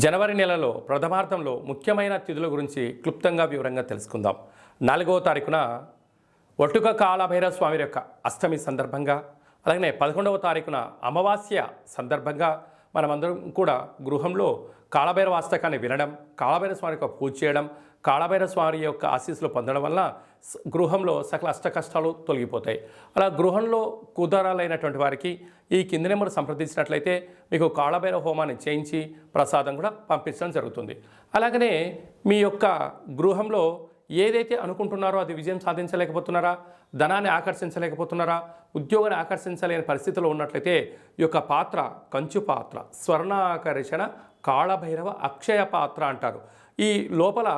జనవరి నెలలో ప్రథమార్థంలో ముఖ్యమైన తిథుల గురించి క్లుప్తంగా వివరంగా తెలుసుకుందాం. 4వ తారీఖున ఒట్టుక కాళభైరవ స్వామి యొక్క అష్టమి సందర్భంగా, అలాగే 11వ తారీఖున అమావాస్య సందర్భంగా మనమందరం కూడా గృహంలో కాళభైరవ అష్టకాన్ని వినడం, కాళభైరవ స్వామి యొక్క పూజ చేయడం, కాళభైరవ స్వామి యొక్క ఆశీస్సులు పొందడం వల్ల గృహంలో సకల అష్ట కష్టాలు తొలగిపోతాయి. అలా గృహంలో కుదరాలైనటువంటి వారికి ఈ కింది నెంబర్ సంప్రదించినట్లయితే మీకు కాళభైరవ హోమాన్ని చేయించి ప్రసాదం కూడా పంపించడం జరుగుతుంది. అలాగనే మీ యొక్క గృహంలో ఏదైతే అనుకుంటున్నారో అది విజయం సాధించలేకపోతున్నారా, ధనాన్ని ఆకర్షించలేకపోతున్నారా, ఉద్యోగాన్ని ఆకర్షించలేని పరిస్థితిలో ఉన్నట్లయితే ఈ యొక్క పాత్ర కంచు పాత్ర, స్వర్ణాకర్షణ కాళభైరవ అక్షయ పాత్ర అంటారు. ఈ లోపల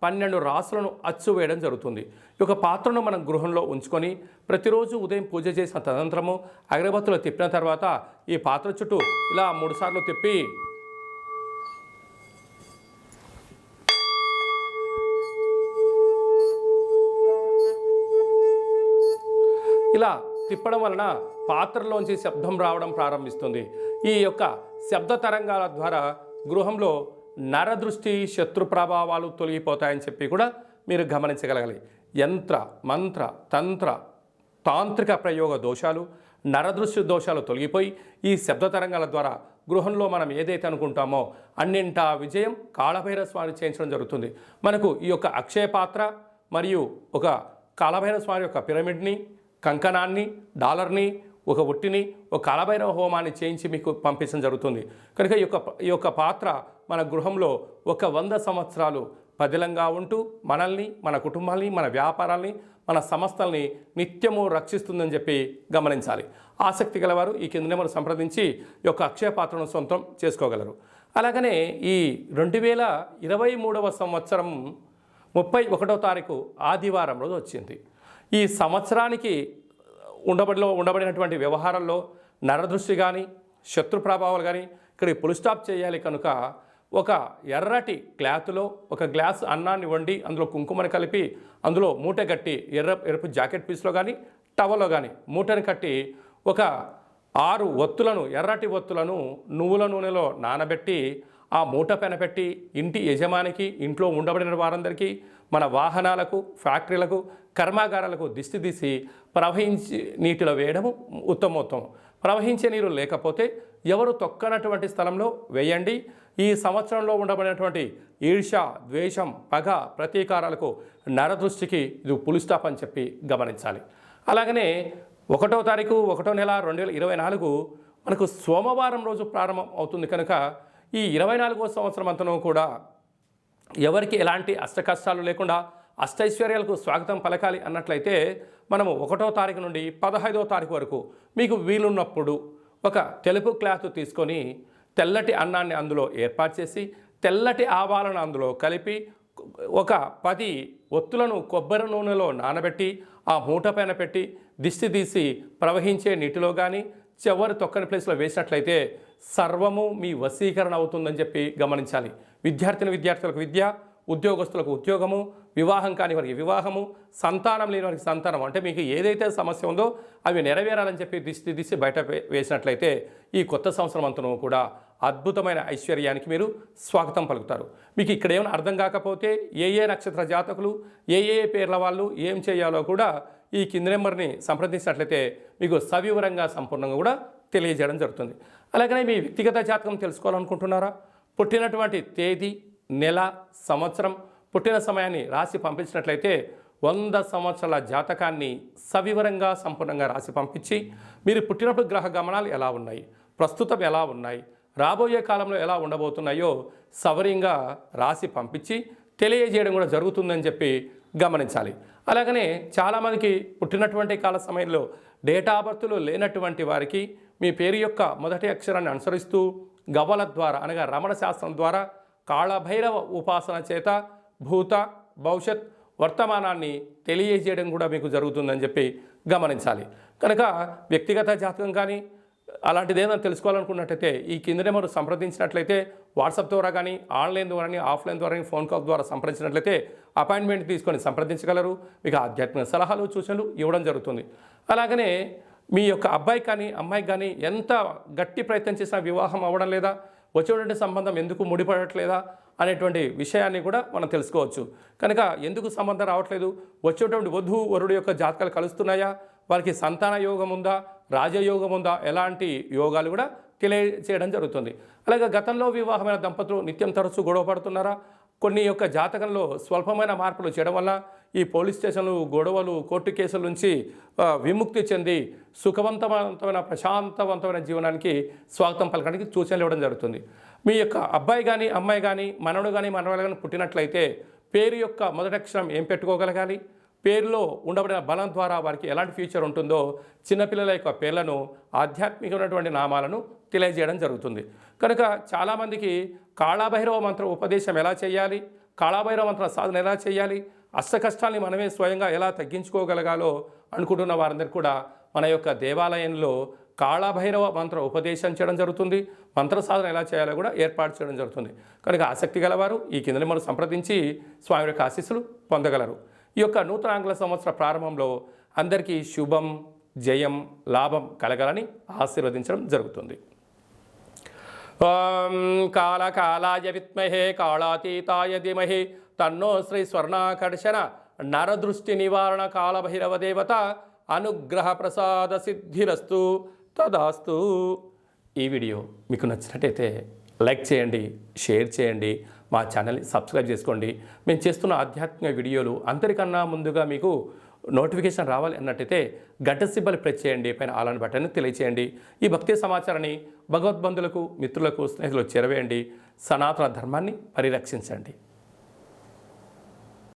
12 రాసులను అచ్చు వేయడం జరుగుతుంది. ఈ యొక్క పాత్రను మనం గృహంలో ఉంచుకొని ప్రతిరోజు ఉదయం పూజ చేసిన తదనంతరము అగరబత్తులు తిప్పిన తర్వాత ఈ పాత్ర చుట్టూ ఇలా 3 సార్లు తిప్పి ఇలా తిప్పడం వలన పాత్రలోంచి శబ్దం రావడం ప్రారంభిస్తుంది. ఈ యొక్క శబ్ద తరంగాల ద్వారా గృహంలో నరదృష్టి, శత్రు ప్రభావాలు తొలగిపోతాయని చెప్పి కూడా మీరు గమనించగలగాలి. యంత్ర, మంత్ర, తంత్ర, తాంత్రిక ప్రయోగ దోషాలు, నరదృష్టి దోషాలు తొలగిపోయి ఈ శబ్ద తరంగాల ద్వారా గృహంలో మనం ఏదైతే అనుకుంటామో అన్నింటా విజయం కాళభైరవ స్వామి చేయించడం జరుగుతుంది. మనకు ఈ యొక్క అక్షయ పాత్ర మరియు ఒక కాళభైరవ స్వామి యొక్క పిరమిడ్ని, కంకణాన్ని, డాలర్ని, ఒక ఉట్టిని, ఒక కాళభైరవ హోమాన్ని చేయించి మీకు పంపించడం జరుగుతుంది. కనుక ఈ యొక్క పాత్ర మన గృహంలో 100 సంవత్సరాలు పదిలంగా ఉంటూ మనల్ని, మన కుటుంబాల్ని, మన వ్యాపారాల్ని, మన సంస్థల్ని నిత్యము రక్షిస్తుందని చెప్పి గమనించాలి. ఆసక్తి గలవారు ఈ కింద నెంబర్ సంప్రదించి ఈ యొక్క అక్షయ పాత్రను సొంతం చేసుకోగలరు. అలాగనే ఈ 2023వ సంవత్సరం 31వ తారీఖు ఆదివారం రోజు వచ్చింది. ఈ సంవత్సరానికి ఉండబడినటువంటి వ్యవహారాల్లో నరదృష్టి కానీ, శత్రు ప్రభావాలు కానీ ఇక్కడ పుల్ స్టాప్ చేయాలి. కనుక ఒక ఎర్రటి క్లాత్లో ఒక గ్లాస్ అన్నాన్ని వండి అందులో కుంకుమని కలిపి అందులో మూట కట్టి ఎరుపు జాకెట్ పీస్లో కానీ టవల్లో కానీ మూటని కట్టి ఒక 6 ఒత్తులను, ఎర్రటి ఒత్తులను నువ్వుల నూనెలో నానబెట్టి ఆ మూట పైన పెట్టి ఇంటి యజమానికి, ఇంట్లో ఉండబడిన వారందరికీ, మన వాహనాలకు, ఫ్యాక్టరీలకు, కర్మాగారాలకు దిష్టి తీసి ప్రవహించి నీటిలో వేయడము ఉత్తమోత్తమం. ప్రవహించే నీరు లేకపోతే ఎవరు తొక్కనటువంటి స్థలంలో వేయండి. ఈ సంవత్సరంలో ఉండబడినటువంటి ఈర్ష, ద్వేషం, పగ, ప్రతీకారాలకు, నరదృష్టికి ఇది పులి స్టాప్ అని చెప్పి గమనించాలి. అలాగనే 1వ తారీఖు 1వ నెల 2024 మనకు సోమవారం రోజు ప్రారంభం అవుతుంది. కనుక ఈ 24వ సంవత్సరం అంతనూ కూడా ఎవరికి ఎలాంటి అష్టకష్టాలు లేకుండా అష్టైశ్వర్యాలకు స్వాగతం పలకాలి అన్నట్లయితే మనము 1వ తారీఖు నుండి 15వ తారీఖు వరకు మీకు వీలున్నప్పుడు ఒక తెలుపు క్లాత్ తీసుకొని తెల్లటి అన్నాన్ని అందులో ఏర్పాటు చేసి తెల్లటి ఆవాలను అందులో కలిపి ఒక 10 ఒత్తులను కొబ్బరి నూనెలో నానబెట్టి ఆ మూట పైన పెట్టి దిష్టి తీసి ప్రవహించే నీటిలో కానీ చివరి తొక్కని ప్లేస్లో వేసినట్లయితే సర్వము మీ వశీకరణ అవుతుందని చెప్పి గమనించాలి. విద్యార్థులకు విద్య, ఉద్యోగస్తులకు ఉద్యోగము, వివాహం కాని వారికి వివాహము, సంతానం లేని వారికి సంతానం, అంటే మీకు ఏదైతే సమస్య ఉందో అవి నెరవేరాలని చెప్పి దిశ బయట వేసినట్లయితే ఈ కొత్త సంవత్సరం అంతను కూడా అద్భుతమైన ఐశ్వర్యానికి మీరు స్వాగతం పలుకుతారు. మీకు ఇక్కడ ఏమైనా అర్థం కాకపోతే ఏ నక్షత్ర జాతకులు, ఏ పేర్ల వాళ్ళు ఏం చేయాలో కూడా ఈ కింది నెంబర్ని సంప్రదించినట్లయితే మీకు సవివరంగా సంపూర్ణంగా కూడా తెలియజేయడం జరుగుతుంది. అలాగనే మీ వ్యక్తిగత జాతకం తెలుసుకోవాలనుకుంటున్నారా? పుట్టినటువంటి తేదీ, నెల, సంవత్సరం, పుట్టిన సమయాన్ని రాసి పంపించినట్లయితే 100 సంవత్సరాల జాతకాన్ని సవివరంగా సంపూర్ణంగా రాసి పంపించి మీరు పుట్టినప్పుడు గ్రహ గమనాలు ఎలా ఉన్నాయి, ప్రస్తుతం ఎలా ఉన్నాయి, రాబోయే కాలంలో ఎలా ఉండబోతున్నాయో సవరంగా రాసి పంపించి తెలియజేయడం కూడా జరుగుతుందని చెప్పి గమనించాలి. అలాగనే చాలామందికి పుట్టినటువంటి కాల సమయంలో డేటా ఆఫ్ బర్త్లు లేనటువంటి వారికి మీ పేరు యొక్క మొదటి అక్షరాన్ని అనుసరిస్తూ గవ్వల ద్వారా అనగా రమణ శాస్త్రం ద్వారా కాళభైరవ ఉపాసన చేత భూత, భవిష్యత్, వర్తమానాన్ని తెలియజేయడం కూడా మీకు జరుగుతుందని చెప్పి గమనించాలి. కనుక వ్యక్తిగత జాతకం కానీ అలాంటిది ఏదైనా తెలుసుకోవాలనుకున్నట్టయితే ఈ కింద నెంబర్ సంప్రదించినట్లయితే వాట్సాప్ ద్వారా కానీ, ఆన్లైన్ ద్వారా కానీ, ఆఫ్లైన్ ద్వారా కానీ, ఫోన్ కాల్ ద్వారా సంప్రదించినట్లయితే అపాయింట్మెంట్ తీసుకొని సంప్రదించగలరు. మీకు ఆధ్యాత్మిక సలహాలు, సూచనలు ఇవ్వడం జరుగుతుంది. అలాగనే మీ యొక్క అబ్బాయి కానీ అమ్మాయికి కానీ ఎంత గట్టి ప్రయత్నం చేసినా వివాహం అవ్వడం లేదా, వచ్చేటువంటి సంబంధం ఎందుకు ముడిపడట్లేదా అనేటువంటి విషయాన్ని కూడా మనం తెలుసుకోవచ్చు. కనుక ఎందుకు సంబంధం రావట్లేదు, వచ్చేటువంటి వధువు వరుడు యొక్క జాతకాలు కలుస్తున్నాయా, వారికి సంతాన యోగం ఉందా, రాజయోగం ఉందా, ఎలాంటి యోగాలు కూడా తెలియజేయడం జరుగుతుంది. అలాగే గతంలో వివాహమైన దంపతులు నిత్యం తరచూ గొడవ పడుతున్నారా, కొన్ని యొక్క జాతకంలో స్వల్పమైన మార్పులు చేయడం వల్ల ఈ పోలీస్ స్టేషన్లు, గొడవలు, కోర్టు కేసుల నుంచి విముక్తి చెంది సుఖవంతమైన ప్రశాంతవంతమైన జీవనానికి స్వాగతం పలకడానికి సూచనలు ఇవ్వడం జరుగుతుంది. మీ యొక్క అబ్బాయి కానీ అమ్మాయి కానీ మనవడు కానీ మనవడు కానీ పుట్టినట్లయితే పేరు యొక్క మొదటి అక్షరం ఏం పెట్టుకోగలగాలి, పేరులో ఉండబడిన బలం ద్వారా వారికి ఎలాంటి ఫ్యూచర్ ఉంటుందో చిన్నపిల్లల యొక్క పేర్లను, ఆధ్యాత్మికమైనటువంటి నామాలను తెలియజేయడం జరుగుతుంది. కనుక చాలామందికి కాళభైరవ మంత్ర ఉపదేశం ఎలా చేయాలి, కాళభైరవ మంత్ర సాధన ఎలా చేయాలి, అష్ట కష్టాల్ని మనమే స్వయంగా ఎలా తగ్గించుకోగలగాలో అనుకుంటున్న వారందరికీ కూడా మన యొక్క దేవాలయంలో కాళభైరవ మంత్ర ఉపదేశం చేయడం జరుగుతుంది. మంత్ర సాధన ఎలా చేయాలో కూడా ఏర్పాటు చేయడం జరుగుతుంది. కనుక ఆసక్తి గలవారు ఈ కింద మనం సంప్రదించి స్వామి యొక్క ఆశీస్సులు పొందగలరు. ఈ యొక్క నూతన ఆంగ్ల సంవత్సర ప్రారంభంలో అందరికీ శుభం, జయం, లాభం కలగాలని ఆశీర్వదించడం జరుగుతుంది. ఓం కాళకాలాయ విద్మహే కాళాతీతాయ ధీమహి తన్నో శ్రీ స్వర్ణాకర్షణ నరదృష్టి నివారణ కాళభైరవ దేవత అనుగ్రహ ప్రసాద సిద్ధిరస్తు తదాస్తు. ఈ వీడియో మీకు నచ్చినట్టయితే లైక్ చేయండి, షేర్ చేయండి, మా ఛానల్ని సబ్స్క్రైబ్ చేసుకోండి. మేము చేస్తున్న ఆధ్యాత్మిక వీడియోలు అందరికన్నా ముందుగా మీకు నోటిఫికేషన్ రావాలి అన్నట్టయితే గంట సింబల్ ప్రెస్ చేయండి, పైన ఆల్ అని బటన్ని తెలియచేయండి. ఈ భక్తి సమాచారాన్ని భగవద్బంధులకు, మిత్రులకు, స్నేహితులకు చేరవేయండి. సనాతన ధర్మాన్ని పరిరక్షించండి.